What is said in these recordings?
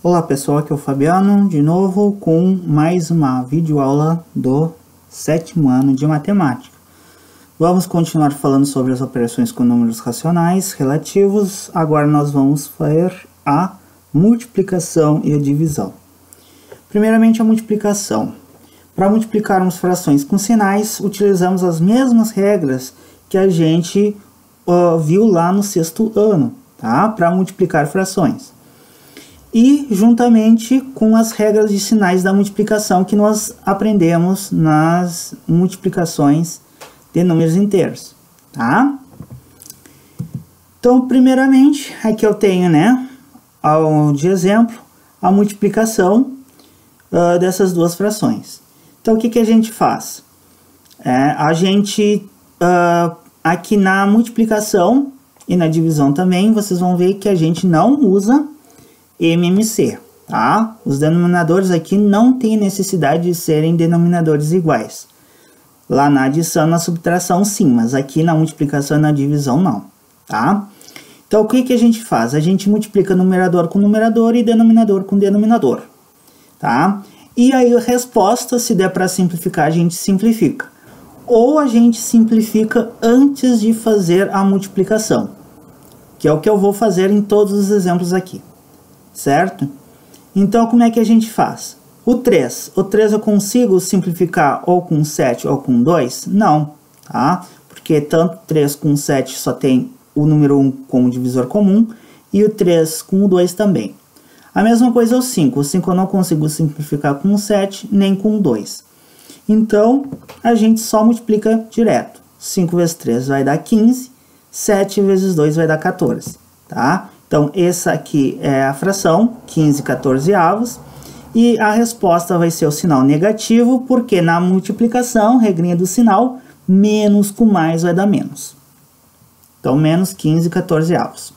Olá pessoal, aqui é o Fabiano, de novo com mais uma videoaula do 7º ano de matemática. Vamos continuar falando sobre as operações com números racionais relativos. Agora nós vamos fazer a multiplicação e a divisão. Primeiramente a multiplicação. Para multiplicarmos frações com sinais, utilizamos as mesmas regras que a gente viu lá no 6º ano, tá? Para multiplicar frações. E juntamente com as regras de sinais da multiplicação que nós aprendemos nas multiplicações de números inteiros, tá? Então, primeiramente, aqui eu tenho, de exemplo, a multiplicação dessas duas frações. Então, o que a gente faz? Aqui na multiplicação e na divisão também, vocês vão ver que a gente não usa MMC, tá? Os denominadores aqui não tem necessidade de serem denominadores iguais. Lá na adição e na subtração sim, mas aqui na multiplicação e na divisão não, tá? Então o que a gente faz? A gente multiplica numerador com numerador e denominador com denominador, tá? E aí a resposta, se der para simplificar, a gente simplifica. Ou a gente simplifica antes de fazer a multiplicação, que é o que eu vou fazer em todos os exemplos aqui. Certo? Então, como é que a gente faz? O 3 eu consigo simplificar ou com 7 ou com 2? Não, tá? Porque tanto 3 com 7 só tem o número 1 como divisor comum e o 3 com o 2 também. A mesma coisa é o 5. O 5 eu não consigo simplificar com o 7 nem com o 2. Então, a gente só multiplica direto. 5 vezes 3 vai dar 15, 7 vezes 2 vai dar 14, tá? Então, essa aqui é a fração, 15/14avos, e a resposta vai ser o sinal negativo, porque na multiplicação, regrinha do sinal, menos com mais vai dar menos. Então, menos 15/14avos.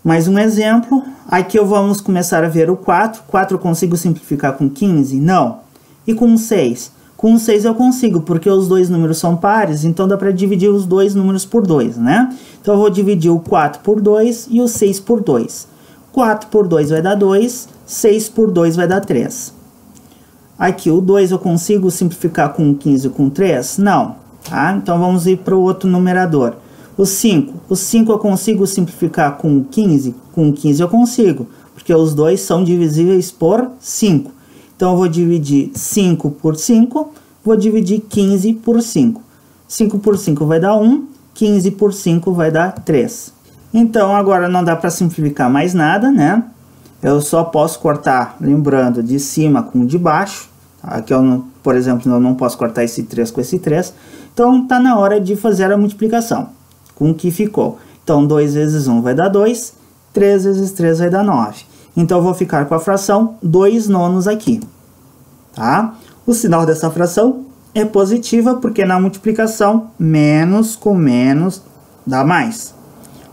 Mais um exemplo, aqui vamos começar a ver o 4. 4 eu consigo simplificar com 15? Não. E com 6? Com 6 eu consigo, porque os dois números são pares, então dá para dividir os dois números por 2, né? Então eu vou dividir o 4 por 2 e o 6 por 2. 4 por 2 vai dar 2, 6 por 2 vai dar 3. Aqui o 2 eu consigo simplificar com 15 com 3? Não. Tá? Então vamos ir para o outro numerador. O 5. O 5 eu consigo simplificar com 15? Com 15 eu consigo, porque os dois são divisíveis por 5. Então, eu vou dividir 5 por 5, vou dividir 15 por 5. 5 por 5 vai dar 1, 15 por 5 vai dar 3. Então, agora não dá para simplificar mais nada, né? Eu só posso cortar, lembrando, de cima com de baixo. Aqui, por exemplo, eu não posso cortar esse 3 com esse 3. Então, está na hora de fazer a multiplicação com o que ficou. Então, 2 vezes 1 vai dar 2, 3 vezes 3 vai dar 9. Então, eu vou ficar com a fração 2/9 aqui, tá? O sinal dessa fração é positiva, porque na multiplicação, menos com menos dá mais.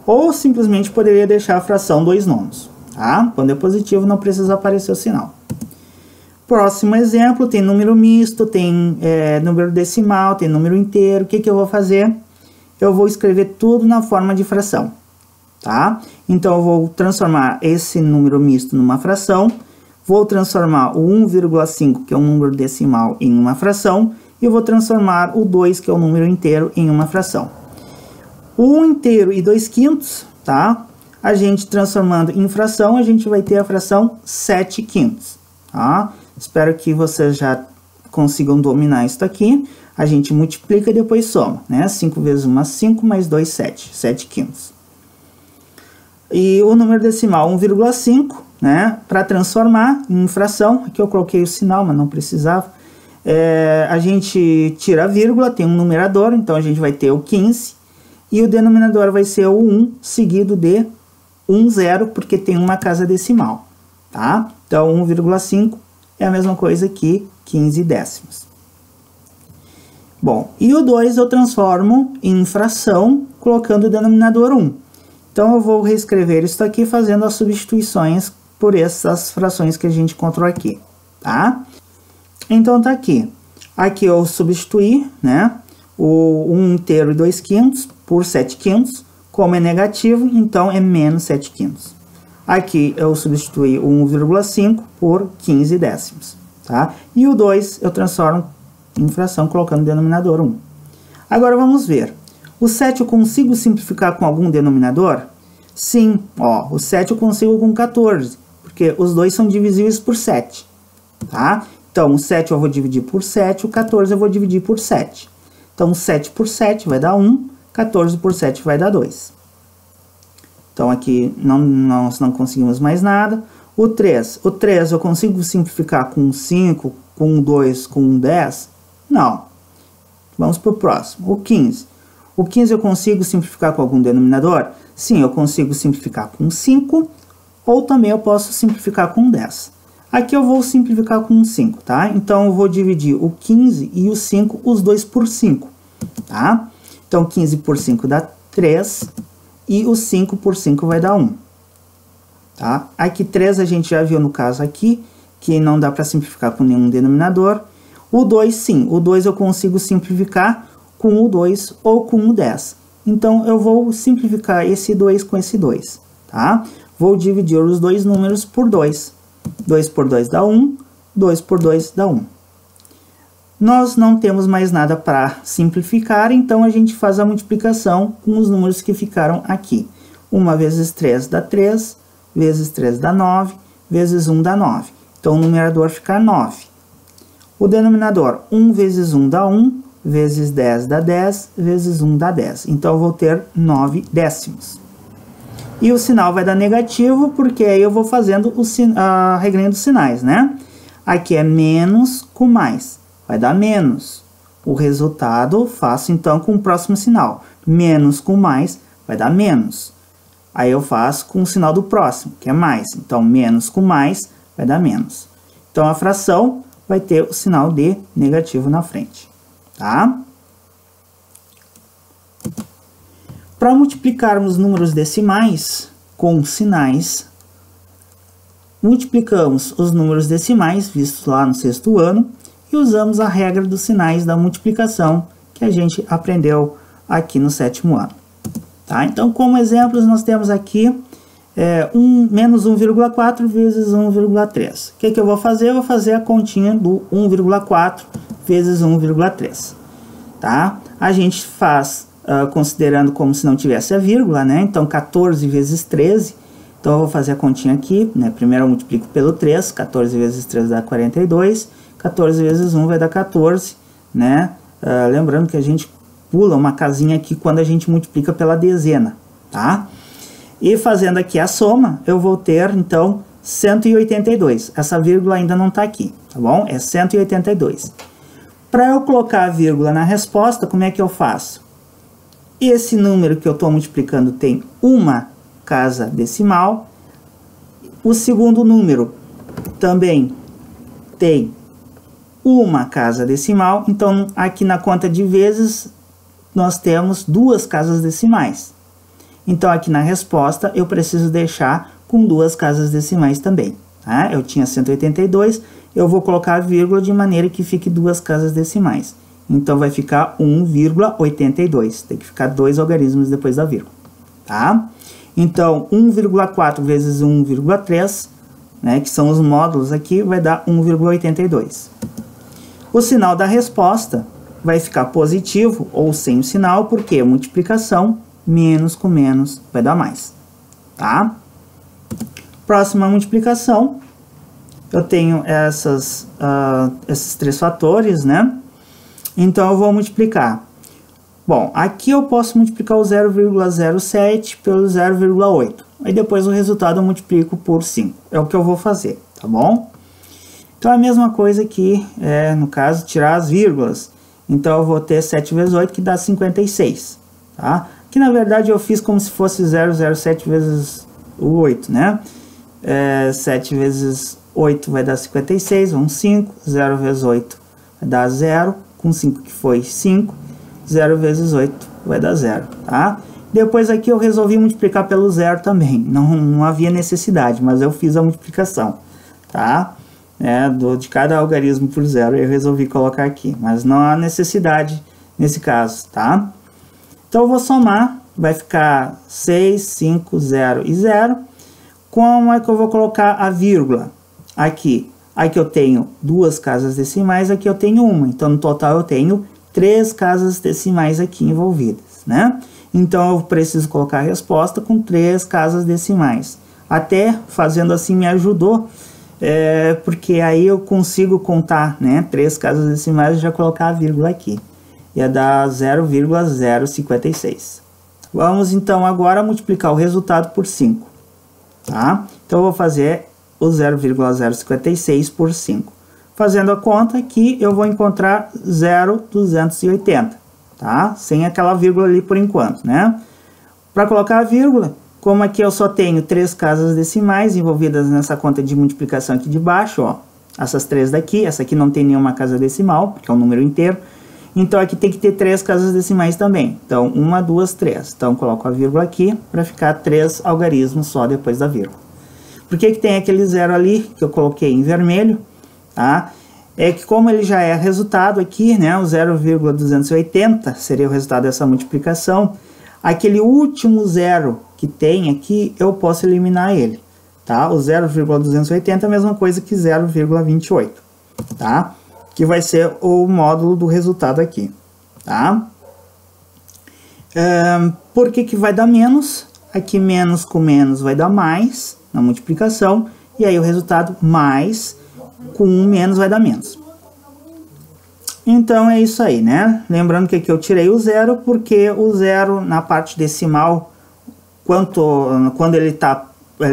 Ou simplesmente poderia deixar a fração 2/9, tá? Quando é positivo, não precisa aparecer o sinal. Próximo exemplo, tem número misto, tem número decimal, tem número inteiro. O que eu vou fazer? Eu vou escrever tudo na forma de fração. Tá? Então, eu vou transformar esse número misto numa fração, vou transformar o 1,5, que é um número decimal, em uma fração, e vou transformar o 2, que é um número inteiro, em uma fração. O 1 inteiro e 2/5, tá? A gente transformando em fração, a gente vai ter a fração 7/5, tá? Espero que vocês já consigam dominar isso aqui. A gente multiplica e depois soma, né? 5 vezes 1 é 5, mais 2, 7, 7/5. E o número decimal 1,5, né? Para transformar em fração, aqui eu coloquei o sinal, mas não precisava. A gente tira a vírgula, tem um numerador, então a gente vai ter o 15. E o denominador vai ser o 1, seguido de 0, porque tem uma casa decimal, tá? Então 1,5 é a mesma coisa que 15 décimos. Bom, e o 2 eu transformo em fração, colocando o denominador 1. Então, eu vou reescrever isso aqui fazendo as substituições por essas frações que a gente encontrou aqui, tá? Então, tá aqui. Aqui eu substituí, né? O 1 inteiro e 2/5 por 7/5. Como é negativo, então é menos 7/5. Aqui eu substituí o 1,5 por 15 décimos, tá? E o 2 eu transformo em fração colocando o denominador 1. Agora vamos ver. O 7 eu consigo simplificar com algum denominador? Sim, ó, o 7 eu consigo com 14, porque os dois são divisíveis por 7, tá? Então, o 7 eu vou dividir por 7, o 14 eu vou dividir por 7. Então, 7 por 7 vai dar 1, 14 por 7 vai dar 2. Então, aqui nós não conseguimos mais nada. O 3 eu consigo simplificar com 5, com 2, com 10? Não. Vamos para o próximo. O 15. O 15 eu consigo simplificar com algum denominador? Sim, eu consigo simplificar com 5, ou também eu posso simplificar com 10. Aqui eu vou simplificar com 5, tá? Então, eu vou dividir o 15 e o 5, os dois por 5, tá? Então, 15 por 5 dá 3, e o 5 por 5 vai dar 1, tá? Aqui 3 a gente já viu no caso aqui, que não dá para simplificar com nenhum denominador. O 2, sim, o 2 eu consigo simplificar com o 2 ou com o 10. Então, eu vou simplificar esse 2 com esse 2, tá? Vou dividir os dois números por 2. 2 por 2 dá 1, 2 por 2 dá 1. Nós não temos mais nada para simplificar, então a gente faz a multiplicação com os números que ficaram aqui. 1 vezes 3 dá 3, vezes 3 dá 9, vezes 1 dá 9. Então, o numerador fica 9. O denominador, 1 vezes 1 dá 1, vezes 10 dá 10, vezes 1 dá 10. Então, eu vou ter 9 décimos. E o sinal vai dar negativo, porque aí eu vou fazendo a regrinha dos sinais, né? Aqui é menos com mais, vai dar menos. O resultado faço então com o próximo sinal. Menos com mais vai dar menos. Aí eu faço com o sinal do próximo, que é mais. Então, menos com mais vai dar menos. Então, a fração vai ter o sinal de negativo na frente, tá? Para multiplicarmos números decimais com sinais, multiplicamos os números decimais vistos lá no sexto ano e usamos a regra dos sinais da multiplicação que a gente aprendeu aqui no sétimo ano. Tá? Então, como exemplos, nós temos aqui menos 1,4 vezes 1,3. O que eu vou fazer? Eu vou fazer a continha do 1,4 vezes 1,3. Tá? A gente faz considerando como se não tivesse a vírgula, né? Então, 14 vezes 13. Então, eu vou fazer a continha aqui, né? Primeiro eu multiplico pelo 3. 14 vezes 3 dá 42. 14 vezes 1 vai dar 14, né? Lembrando que a gente pula uma casinha aqui quando a gente multiplica pela dezena, tá? E fazendo aqui a soma, eu vou ter, então, 182. Essa vírgula ainda não está aqui, tá bom? É 182. Para eu colocar a vírgula na resposta, como é que eu faço? Esse número que eu estou multiplicando tem uma casa decimal. O segundo número também tem uma casa decimal. Então, aqui na conta de vezes, nós temos duas casas decimais. Então, aqui na resposta, eu preciso deixar com duas casas decimais também. Tá? Eu tinha 182, eu vou colocar a vírgula de maneira que fique duas casas decimais. Então, vai ficar 1,82. Tem que ficar dois algarismos depois da vírgula. Tá? Então, 1,4 vezes 1,3, né, que são os módulos aqui, vai dar 1,82. O sinal da resposta vai ficar positivo ou sem o sinal, porque multiplicação, menos com menos vai dar mais. Tá? Próxima multiplicação, eu tenho esses três fatores, né? Então, eu vou multiplicar. Bom, aqui eu posso multiplicar o 0,07 pelo 0,8. Aí depois o resultado eu multiplico por 5. É o que eu vou fazer, tá bom? Então, a mesma coisa que, no caso, tirar as vírgulas. Então, eu vou ter 7 vezes 8, que dá 56, tá? Que, na verdade, eu fiz como se fosse 0,07 vezes o 8, né? 7 vezes 8 vai dar 56, vamos 5. 0 vezes 8 vai dar 0. Com 5 que foi 5, 0 vezes 8 vai dar 0, tá? Depois aqui eu resolvi multiplicar pelo 0 também, não havia necessidade, mas eu fiz a multiplicação, tá? De cada algarismo por 0 eu resolvi colocar aqui, mas não há necessidade nesse caso, tá? Então eu vou somar, vai ficar 6, 5, 0 e 0. Como é que eu vou colocar a vírgula? Aqui. Aqui eu tenho 2 casas decimais, aqui eu tenho 1. Então, no total, eu tenho 3 casas decimais aqui envolvidas, né? Então, eu preciso colocar a resposta com 3 casas decimais. Até fazendo assim me ajudou, porque aí eu consigo contar, né? 3 casas decimais e já colocar a vírgula aqui. Ia dar 0,056. Vamos, então, agora multiplicar o resultado por 5. Tá? Então, eu vou fazer o 0,056 por 5. Fazendo a conta aqui, eu vou encontrar 0,280, tá? Sem aquela vírgula ali por enquanto, né? Para colocar a vírgula, como aqui eu só tenho 3 casas decimais envolvidas nessa conta de multiplicação aqui de baixo, ó. Essas 3 daqui, essa aqui não tem nenhuma casa decimal, porque é um número inteiro. Então, aqui tem que ter 3 casas decimais também. Então, 1, 2, 3. Então, coloco a vírgula aqui para ficar 3 algarismos só depois da vírgula. Por que tem aquele zero ali que eu coloquei em vermelho? Tá? É que como ele já é resultado aqui, né, o 0,280 seria o resultado dessa multiplicação, aquele último zero que tem aqui, eu posso eliminar ele. Tá? O 0,280 é a mesma coisa que 0,28. Tá? Que vai ser o módulo do resultado aqui. Tá? Por que vai dar menos? Aqui menos com menos vai dar mais na multiplicação, e aí o resultado mais com 1 menos vai dar menos. Então é isso aí, né? Lembrando que aqui eu tirei o zero, porque o zero na parte decimal, quando ele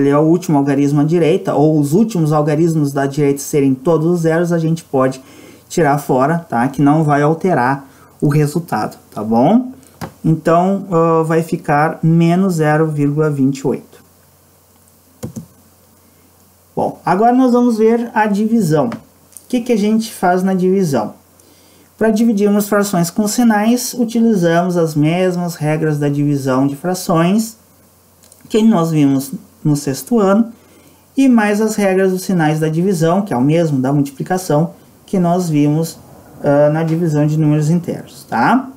é o último algarismo à direita, ou os últimos algarismos da direita serem todos os zeros, a gente pode tirar fora, tá? Que não vai alterar o resultado, tá bom? Então, vai ficar menos 0,28. Bom, agora nós vamos ver a divisão. O que a gente faz na divisão? Para dividirmos frações com sinais, utilizamos as mesmas regras da divisão de frações que nós vimos no 6º ano, e mais as regras dos sinais da divisão, que é o mesmo da multiplicação, que nós vimos na divisão de números inteiros, tá?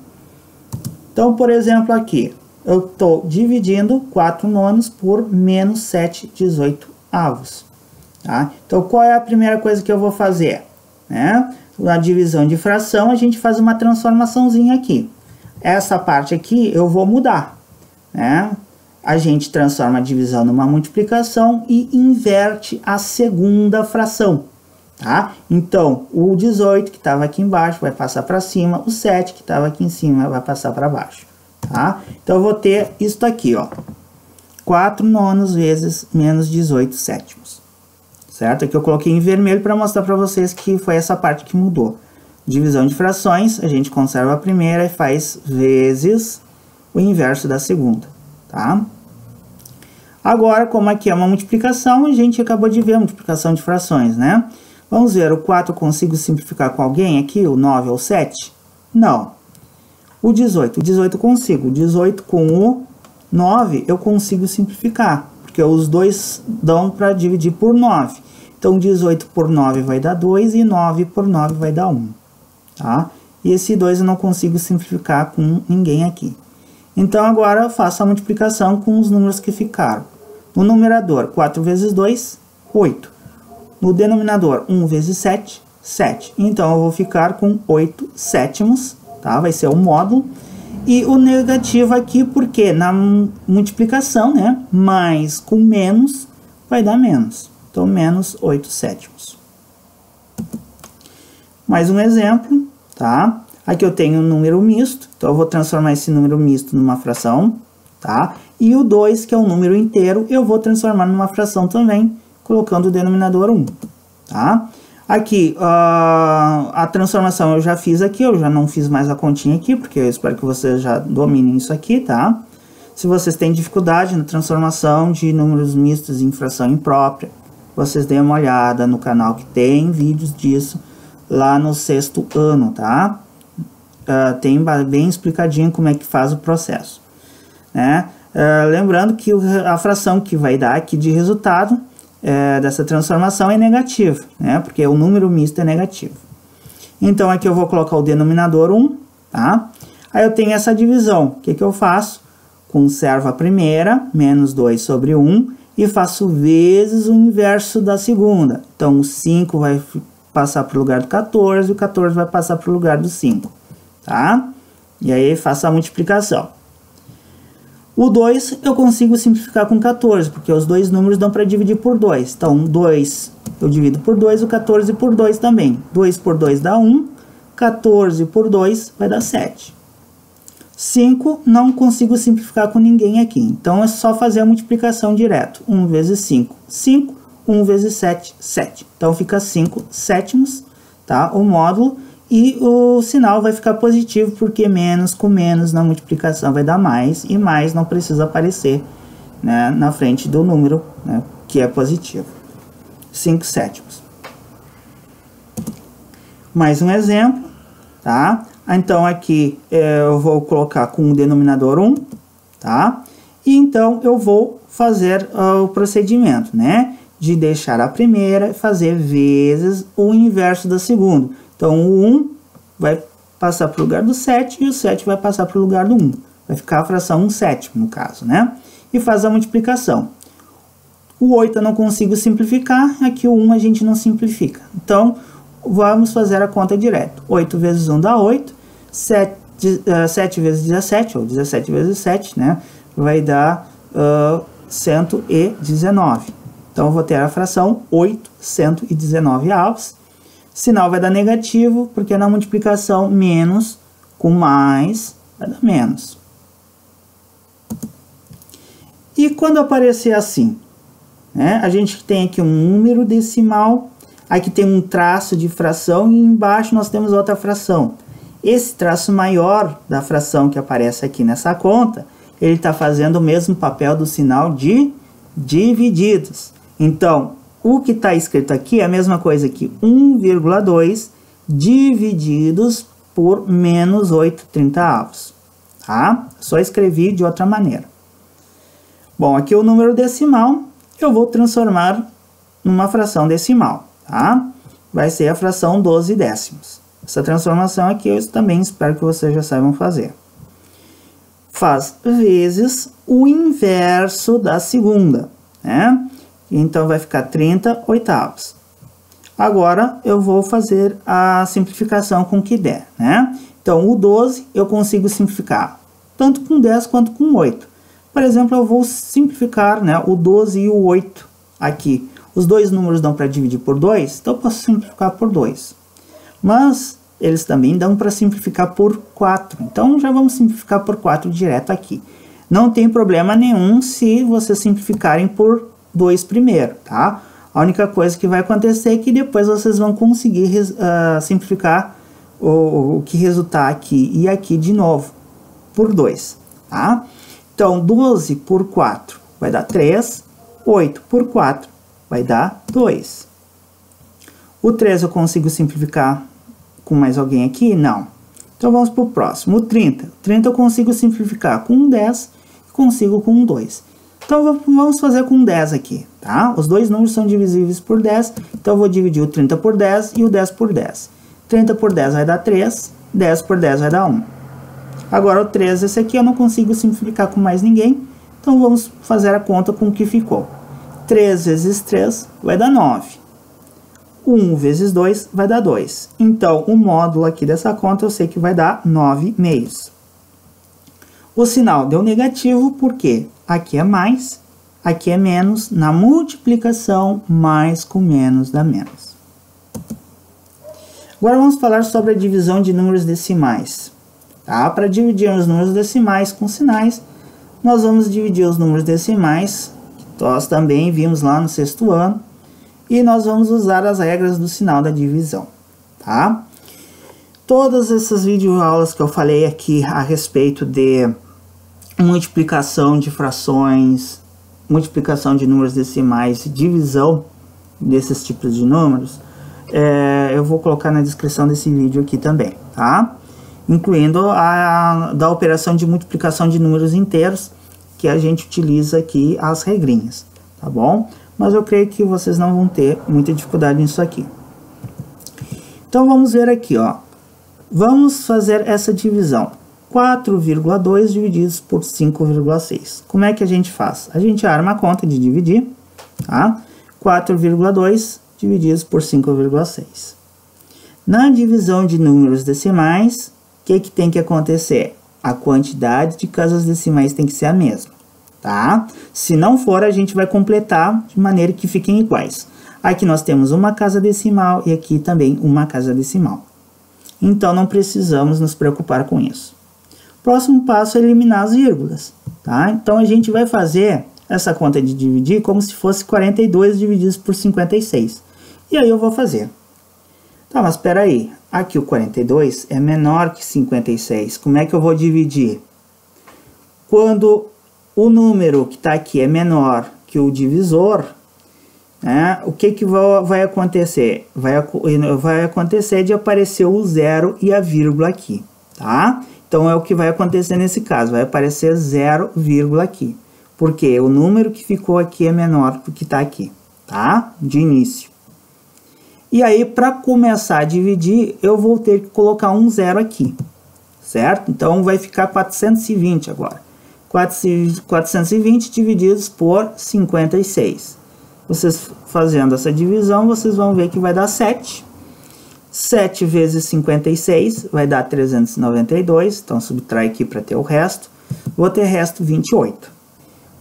Então, por exemplo, aqui, eu estou dividindo 4 nonos por menos 7/18. Tá? Então, qual é a primeira coisa que eu vou fazer? Né? Na divisão de fração, a gente faz uma transformaçãozinha aqui. Essa parte aqui eu vou mudar. Né? A gente transforma a divisão numa multiplicação e inverte a segunda fração. Tá? Então, o 18 que estava aqui embaixo vai passar para cima, o 7 que estava aqui em cima vai passar para baixo. Tá? Então, eu vou ter isso aqui, ó. 4 nonos vezes menos 18 sétimos. Certo? Aqui eu coloquei em vermelho para mostrar para vocês que foi essa parte que mudou. Divisão de frações, a gente conserva a primeira e faz vezes o inverso da segunda. Tá? Agora, como aqui é uma multiplicação, a gente acabou de ver a multiplicação de frações, né? Vamos ver, o 4 eu consigo simplificar com alguém aqui, o 9 ou o 7? Não. O 18 eu consigo. O 18 com o 9 eu consigo simplificar, porque os dois dão para dividir por 9. Então, 18 por 9 vai dar 2 e 9 por 9 vai dar 1. Tá? E esse 2 eu não consigo simplificar com ninguém aqui. Então, agora eu faço a multiplicação com os números que ficaram. No numerador, 4 vezes 2, 8. No denominador, 1 vezes 7, 7. Então, eu vou ficar com 8 sétimos, tá? Vai ser o módulo. E o negativo aqui, porque na multiplicação, né? Mais com menos, vai dar menos. Então, menos 8 sétimos. Mais um exemplo, tá? Aqui eu tenho um número misto, então eu vou transformar esse número misto numa fração, tá? E o 2, que é um número inteiro, eu vou transformar numa fração também, colocando o denominador 1, tá? Aqui, a transformação eu já fiz aqui, eu já não fiz mais a continha aqui, porque eu espero que vocês já dominem isso aqui, tá? Se vocês têm dificuldade na transformação de números mistos em fração imprópria, vocês deem uma olhada no canal que tem vídeos disso lá no 6º ano, tá? Tem bem explicadinho como é que faz o processo, né? Lembrando que a fração que vai dar aqui de resultado dessa transformação é negativa, né? Porque o número misto é negativo. Então, aqui eu vou colocar o denominador 1, tá? Aí eu tenho essa divisão. O que eu faço? Conservo a primeira, menos 2 sobre 1, e faço vezes o inverso da segunda. Então, o 5 vai passar para o lugar do 14, e o 14 vai passar para o lugar do 5, tá? E aí, faço a multiplicação. O 2 eu consigo simplificar com 14, porque os dois números dão para dividir por 2. Então, 2 eu divido por 2, o 14 por 2 também. 2 por 2 dá 1, 14 por 2 vai dar 7. 5 não consigo simplificar com ninguém aqui, então é só fazer a multiplicação direto. 1 vezes 5, 5. 1 vezes 7, 7. Então, fica 5 sétimos, tá? O módulo. E o sinal vai ficar positivo, porque menos com menos na multiplicação vai dar mais, e mais não precisa aparecer, né, na frente do número, né, que é positivo. 5 sétimos. Mais um exemplo, tá? Então, aqui eu vou colocar com o denominador 1, tá? E então eu vou fazer o procedimento, né, de deixar a primeira e fazer vezes o inverso da segunda. Então, o 1 vai passar para o lugar do 7 e o 7 vai passar para o lugar do 1. Vai ficar a fração 1 sétimo, no caso, né? E faz a multiplicação. O 8 eu não consigo simplificar, aqui o 1 a gente não simplifica. Então, vamos fazer a conta direto. 8 vezes 1 dá 8, 7 vezes 17, ou 17 vezes 7, né? Vai dar 119. Então, eu vou ter a fração 8 119 avos. Sinal vai dar negativo, porque na multiplicação menos com mais vai dar menos. E quando aparecer assim, né, a gente tem aqui um número decimal, aqui tem um traço de fração e embaixo nós temos outra fração. Esse traço maior da fração que aparece aqui nessa conta, ele está fazendo o mesmo papel do sinal de divididos. Então, o que está escrito aqui é a mesma coisa que 1,2 divididos por menos 8/30, tá? Só escrevi de outra maneira. Bom, aqui o número decimal eu vou transformar numa fração decimal, tá? Vai ser a fração 12 décimos. Essa transformação aqui eu também espero que vocês já saibam fazer. Faz vezes o inverso da segunda, né? Então, vai ficar 30/8. Agora, eu vou fazer a simplificação com o que der, né? Então, o 12 eu consigo simplificar tanto com 10 quanto com 8. Por exemplo, eu vou simplificar, né, o 12 e o 8 aqui. Os dois números dão para dividir por 2, então eu posso simplificar por 2. Mas, eles também dão para simplificar por 4. Então, já vamos simplificar por 4 direto aqui. Não tem problema nenhum se vocês simplificarem por 2 primeiro, tá? A única coisa que vai acontecer é que depois vocês vão conseguir simplificar o que resultar aqui e aqui de novo, por 2, tá? Então, 12 por 4 vai dar 3, 8 por 4 vai dar 2. O 3 eu consigo simplificar com mais alguém aqui? Não. Então, vamos para o próximo, o 30. O 30 eu consigo simplificar com um 10 e consigo com um 2. Então, vamos fazer com 10 aqui, tá? Os dois números são divisíveis por 10, então eu vou dividir o 30 por 10 e o 10 por 10. 30 por 10 vai dar 3, 10 por 10 vai dar 1. Agora, o 3, esse aqui eu não consigo simplificar com mais ninguém, então vamos fazer a conta com o que ficou. 3 vezes 3 vai dar 9. 1 vezes 2 vai dar 2. Então, o módulo aqui dessa conta eu sei que vai dar 9 meios. O sinal deu negativo porque aqui é mais, aqui é menos, na multiplicação, mais com menos dá menos. Agora vamos falar sobre a divisão de números decimais. Tá? Para dividir os números decimais com sinais, nós vamos dividir os números decimais, que nós também vimos lá no 6º ano, e nós vamos usar as regras do sinal da divisão. Tá? Todas essas videoaulas que eu falei aqui a respeito de multiplicação de frações, multiplicação de números decimais, divisão desses tipos de números, eu vou colocar na descrição desse vídeo aqui também, tá? Incluindo a da operação de multiplicação de números inteiros, que a gente utiliza aqui as regrinhas, tá bom? Mas eu creio que vocês não vão ter muita dificuldade nisso aqui. Então vamos ver aqui, ó. Vamos fazer essa divisão. 4,2 divididos por 5,6. Como é que a gente faz? A gente arma a conta de dividir, tá? 4,2 divididos por 5,6. Na divisão de números decimais, o que tem que acontecer? A quantidade de casas decimais tem que ser a mesma, tá? Se não for, a gente vai completar de maneira que fiquem iguais. Aqui nós temos uma casa decimal e aqui também uma casa decimal. Então, não precisamos nos preocupar com isso. Próximo passo é eliminar as vírgulas, tá? Então, a gente vai fazer essa conta de dividir como se fosse 42 divididos por 56. E aí eu vou fazer. Tá, mas espera aí. Aqui o 42 é menor que 56. Como é que eu vou dividir? Quando o número que está aqui é menor que o divisor, né, o que vai acontecer? Vai acontecer de aparecer o zero e a vírgula aqui, tá? Então, é o que vai acontecer nesse caso. Vai aparecer 0, aqui. Porque o número que ficou aqui é menor do que está aqui, tá? De início. E aí, para começar a dividir, eu vou ter que colocar um zero aqui, certo? Então, vai ficar 420 agora. 420 divididos por 56. Vocês fazendo essa divisão, vocês vão ver que vai dar 7. 7 vezes 56 vai dar 392. Então, subtrai aqui para ter o resto. Vou ter resto 28.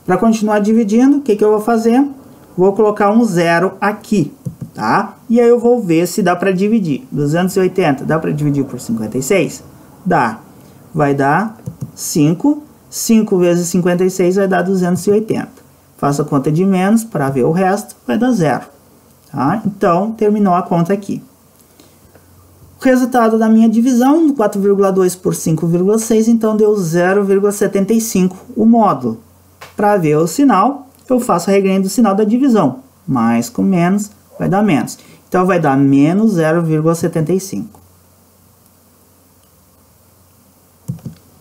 Para continuar dividindo, o que eu vou fazer? Vou colocar um zero aqui, tá? E aí eu vou ver se dá para dividir. 280 dá para dividir por 56? Dá. Vai dar 5. 5 vezes 56 vai dar 280. Faço a conta de menos para ver o resto, vai dar 0. Tá? Então, terminou a conta aqui. O resultado da minha divisão, 4,2 por 5,6, então deu 0,75 o módulo. Para ver o sinal, eu faço a regrinha do sinal da divisão. Mais com menos vai dar menos. Então, vai dar menos 0,75.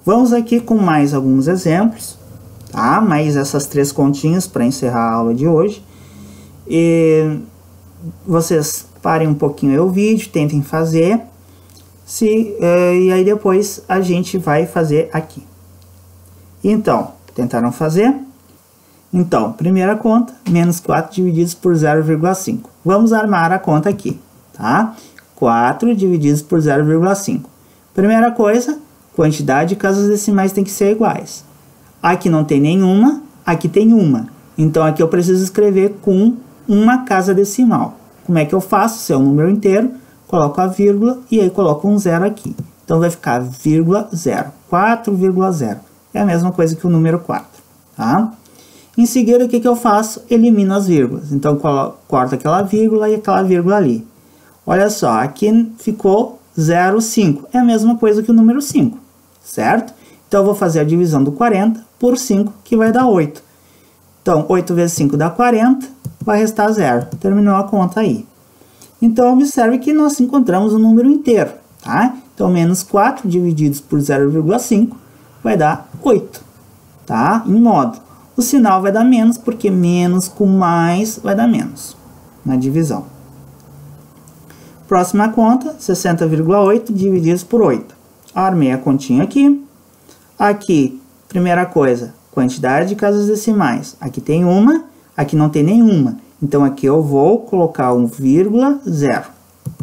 Vamos aqui com mais alguns exemplos, tá? Mais essas 3 continhas para encerrar a aula de hoje. E vocês parem um pouquinho aí o vídeo, tentem fazer. E aí depois a gente vai fazer aqui. Então, tentaram fazer? Então, primeira conta, menos 4 divididos por 0,5. Vamos armar a conta aqui, tá? 4 divididos por 0,5. Primeira coisa, quantidade de casas decimais tem que ser iguais. Aqui não tem nenhuma, aqui tem uma. Então, aqui eu preciso escrever com uma casa decimal. Como é que eu faço? Se é um número inteiro, coloco a vírgula e aí coloco um zero aqui. Então, vai ficar vírgula 0. 4,0. É a mesma coisa que o número 4, tá? Em seguida, o que eu faço? Elimino as vírgulas. Então, corto aquela vírgula e aquela vírgula ali. Olha só, aqui ficou 0,5. É a mesma coisa que o número 5, certo? Então, eu vou fazer a divisão do 40 por 5, que vai dar 8. Então, 8 vezes 5 dá 40, vai restar 0. Terminou a conta aí. Então, observe que nós encontramos um número inteiro, tá? Então, menos 4 divididos por 0,5 vai dar 8, tá? Em módulo. O sinal vai dar menos, porque menos com mais vai dar menos na divisão. Próxima conta, 60,8 divididos por 8. Armei a continha aqui. Aqui, primeira coisa, quantidade de casas decimais. Aqui tem uma, aqui não tem nenhuma. Então, aqui eu vou colocar 1,0,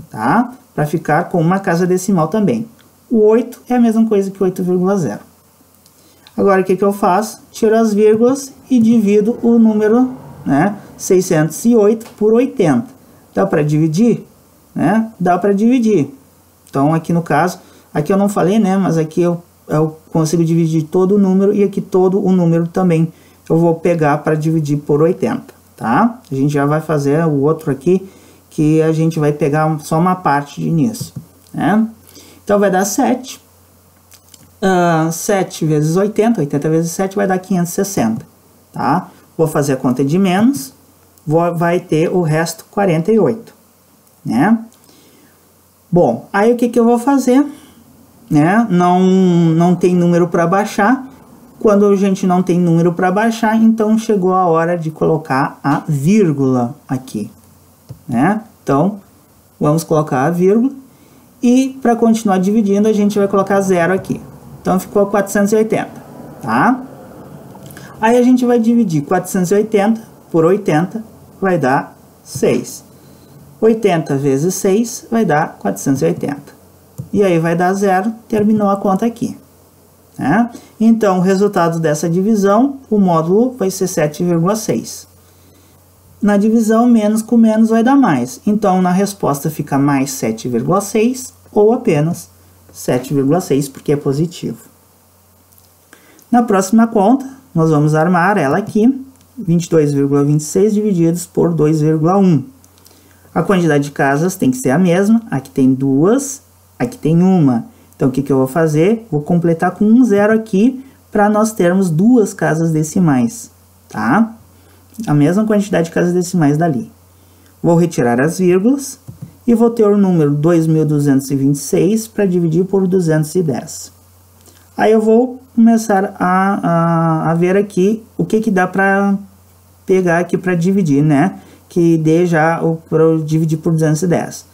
tá? Para ficar com uma casa decimal também. O 8 é a mesma coisa que 8,0. Agora, o que eu faço? Tiro as vírgulas e divido o número, né, 608 por 80. Dá para dividir? Né? Dá para dividir. Então, aqui no caso, aqui eu não falei, né, mas aqui eu consigo dividir todo o número e aqui todo o número também eu vou pegar para dividir por 80, tá? A gente já vai fazer o outro aqui, que a gente vai pegar só uma parte de início, né? Então, vai dar 7. 7 vezes 80, 80 vezes 7 vai dar 560, tá? Vou fazer a conta de menos, vai ter o resto 48, né? Bom, aí o que eu vou fazer, né? Não tem número para baixar. Quando a gente não tem número para baixar, então chegou a hora de colocar a vírgula aqui, né? Então, vamos colocar a vírgula e para continuar dividindo, a gente vai colocar 0 aqui. Então ficou 480, tá? Aí a gente vai dividir 480 por 80, vai dar 6. 80 vezes 6 vai dar 480. E aí vai dar 0, terminou a conta aqui. Né? Então, o resultado dessa divisão, o módulo vai ser 7,6. Na divisão, menos com menos vai dar mais. Então, na resposta fica mais 7,6 ou apenas 7,6, porque é positivo. Na próxima conta, nós vamos armar ela aqui, 22,26 divididos por 2,1. A quantidade de casas tem que ser a mesma, aqui tem 2, aqui tem 1. Então, o que eu vou fazer? Vou completar com um 0 aqui, para nós termos 2 casas decimais, tá? A mesma quantidade de casas decimais dali. Vou retirar as vírgulas e vou ter o número 2.226 para dividir por 210. Aí eu vou começar a ver aqui o que dá para pegar aqui para dividir, né? Que dê já para dividir por 210.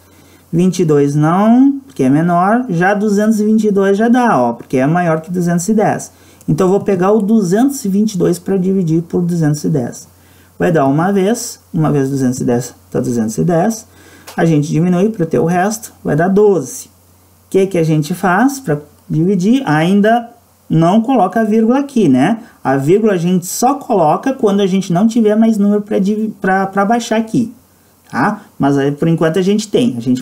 22 não, porque é menor. Já 222 já dá, ó, porque é maior que 210. Então, eu vou pegar o 222 para dividir por 210. Vai dar uma vez 210 dá 210. A gente diminui para ter o resto, vai dar 12. O que a gente faz para dividir? Ainda não coloca a vírgula aqui, né? A vírgula a gente só coloca quando a gente não tiver mais número para baixar aqui, tá? Mas aí, por enquanto a gente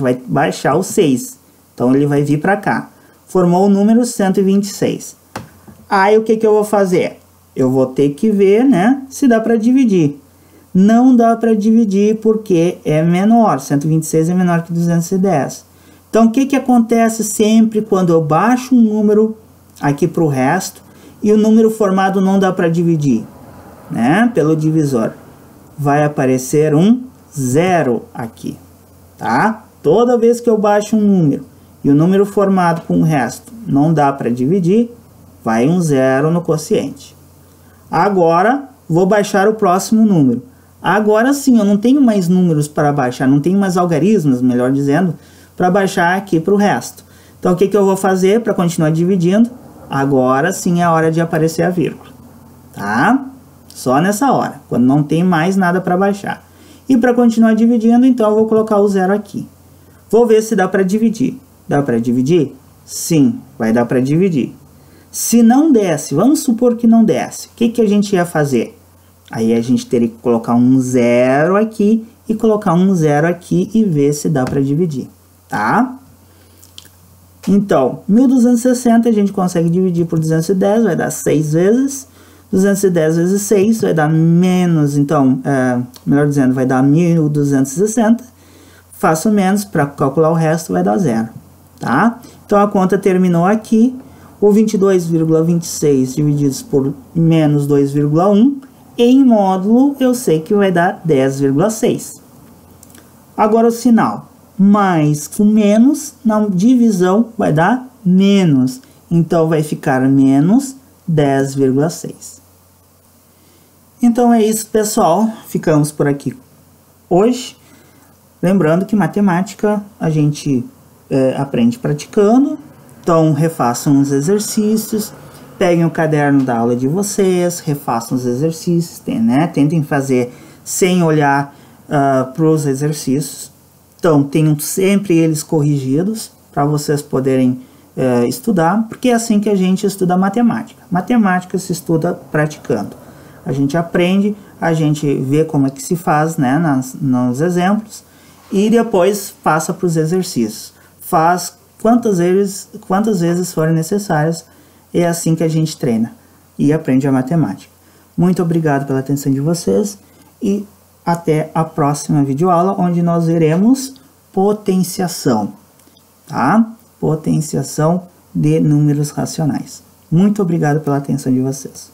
vai baixar o 6. Então, ele vai vir para cá. Formou o número 126. Aí, o que eu vou fazer? Eu vou ter que ver, né, se dá para dividir. Não dá para dividir porque é menor. 126 é menor que 210. Então, o que acontece sempre quando eu baixo um número aqui para o resto e o número formado não dá para dividir, né, pelo divisor? Vai aparecer um 0 aqui, tá? Toda vez que eu baixo um número e o número formado com o resto não dá para dividir, vai um 0 no quociente. Agora, vou baixar o próximo número. Agora sim, eu não tenho mais números para baixar, não tenho mais algarismos, melhor dizendo, para baixar aqui para o resto. Então, o que eu vou fazer para continuar dividindo? Agora sim é a hora de aparecer a vírgula, tá? Só nessa hora, quando não tem mais nada para baixar. E para continuar dividindo, então, eu vou colocar o 0 aqui. Vou ver se dá para dividir. Dá para dividir? Sim, vai dar para dividir. Se não desse, vamos supor que não desse, o que a gente ia fazer? Aí a gente teria que colocar um 0 aqui e colocar um 0 aqui e ver se dá para dividir, tá? Então, 1260 a gente consegue dividir por 210, vai dar 6 vezes. 210 vezes 6 vai dar menos, então, melhor dizendo, vai dar 1260. Faço menos, para calcular o resto vai dar 0, tá? Então, a conta terminou aqui. O 22,26 divididos por menos 2,1, em módulo, eu sei que vai dar 10,6. Agora, o sinal. Mais com menos, na divisão, vai dar menos. Então, vai ficar menos 10,6. Então, é isso, pessoal. Ficamos por aqui hoje. Lembrando que matemática a gente aprende praticando. Então, refaçam os exercícios. Peguem o caderno da aula de vocês, refaçam os exercícios, né? Tentem fazer sem olhar para os exercícios. Então, tenham sempre eles corrigidos para vocês poderem estudar, porque é assim que a gente estuda matemática. Matemática se estuda praticando. A gente aprende, a gente vê como é que se faz, né, nos exemplos, e depois passa para os exercícios. Faz quantas vezes forem necessárias. É assim que a gente treina e aprende a matemática. Muito obrigado pela atenção de vocês e até a próxima videoaula, onde nós veremos potenciação, tá? Potenciação de números racionais. Muito obrigado pela atenção de vocês.